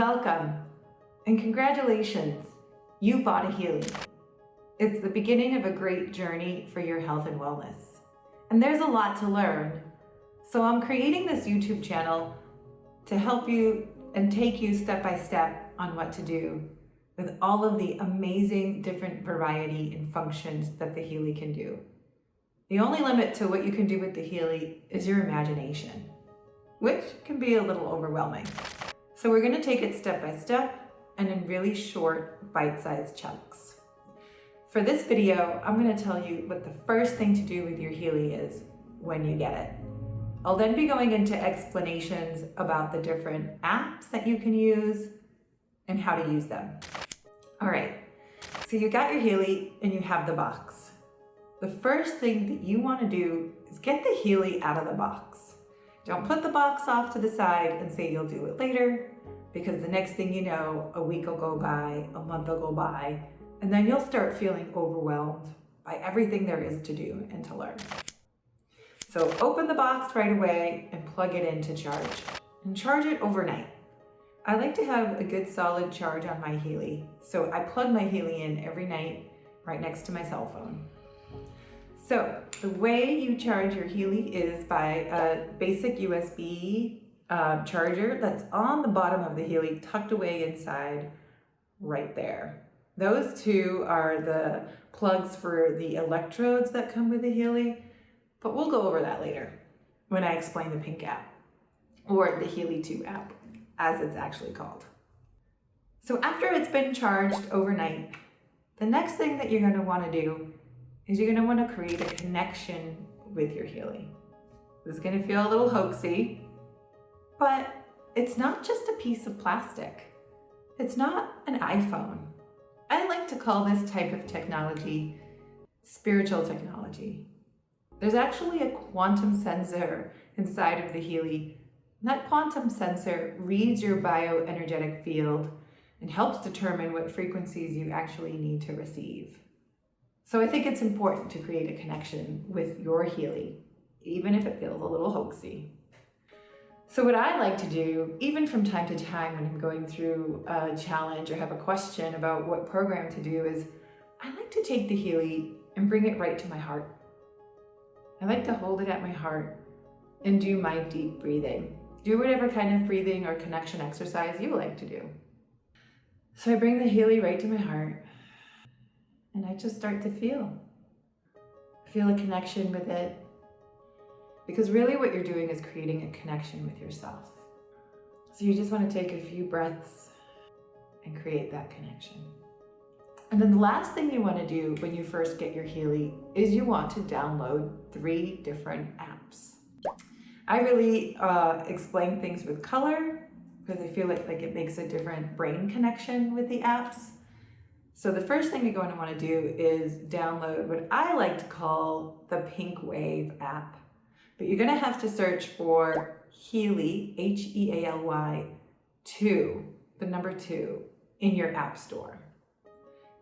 Welcome and congratulations, you bought a Healy. It's the beginning of a great journey for your health and wellness. And there's a lot to learn. So I'm creating this YouTube channel to help you and take you step by step on what to do with all of the amazing different variety and functions that the Healy can do. The only limit to what you can do with the Healy is your imagination, which can be a little overwhelming. So we're going to take it step by step and in really short, bite-sized chunks. For this video, I'm going to tell you what the first thing to do with your Healy is when you get it. I'll then be going into explanations about the different apps that you can use and how to use them. All right, so you got your Healy and you have the box. The first thing that you want to do is get the Healy out of the box. Don't put the box off to the side and say you'll do it later, because the next thing you know, a week will go by, a month will go by, and then you'll start feeling overwhelmed by everything there is to do and to learn. So open the box right away and plug it in to charge, and charge it overnight. I like to have a good solid charge on my Healy, so I plug my Healy in every night right next to my cell phone. So the way you charge your Healy is by a basic USB charger that's on the bottom of the Healy, tucked away inside right there. Those two are the plugs for the electrodes that come with the Healy, but we'll go over that later when I explain the pink app, or the Healy 2 app, as it's actually called. So after it's been charged overnight, the next thing that you're going to want to do is you're going to want to create a connection with your Healy. This is going to feel a little hoaxy, but it's not just a piece of plastic. It's not an iPhone. I like to call this type of technology spiritual technology. There's actually a quantum sensor inside of the Healy. That quantum sensor reads your bioenergetic field and helps determine what frequencies you actually need to receive. So I think it's important to create a connection with your Healy, even if it feels a little hoaxy. So what I like to do, even from time to time when I'm going through a challenge or have a question about what program to do, is I like to take the Healy and bring it right to my heart. I like to hold it at my heart and do my deep breathing. Do whatever kind of breathing or connection exercise you like to do. So I bring the Healy right to my heart and I just start to feel a connection with it. Because really what you're doing is creating a connection with yourself. So you just want to take a few breaths and create that connection. And then the last thing you want to do when you first get your Healy is you want to download 3 different apps. I really explain things with color because I feel like it makes a different brain connection with the apps. So the first thing you're going to want to do is download what I like to call the Pink Wave app. But you're going to have to search for Healy, Healy 2, the number 2, in your app store.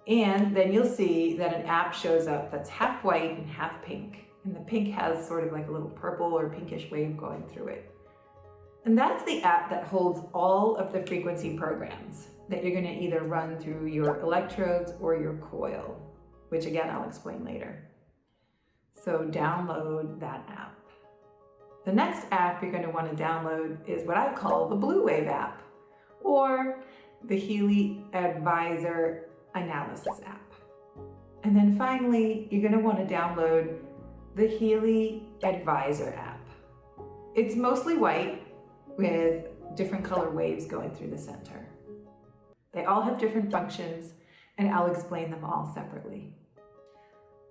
And then you'll see that an app shows up that's half white and half pink. And the pink has sort of like a little purple or pinkish wave going through it. And that's the app that holds all of the frequency programs that you're going to either run through your electrodes or your coil, which again, I'll explain later. So download that app. The next app you're going to want to download is what I call the Blue Wave app, or the Healy Advisor Analysis app. And then finally, you're going to want to download the Healy Advisor app. It's mostly white with different color waves going through the center. They all have different functions, and I'll explain them all separately.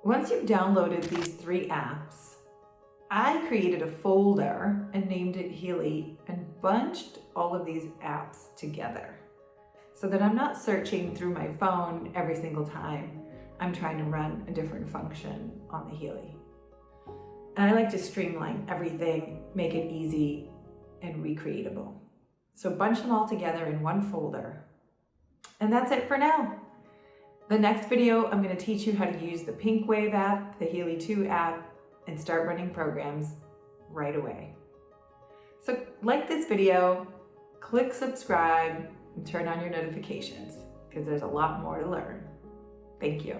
Once you've downloaded these 3 apps, I created a folder and named it Healy and bunched all of these apps together so that I'm not searching through my phone every single time I'm trying to run a different function on the Healy. And I like to streamline everything, make it easy and recreatable. So bunch them all together in one folder. And that's it for now. The next video, I'm going to teach you how to use the Pink Wave app, the Healy 2 app, and start running programs right away. So like this video, click subscribe, and turn on your notifications because there's a lot more to learn. Thank you.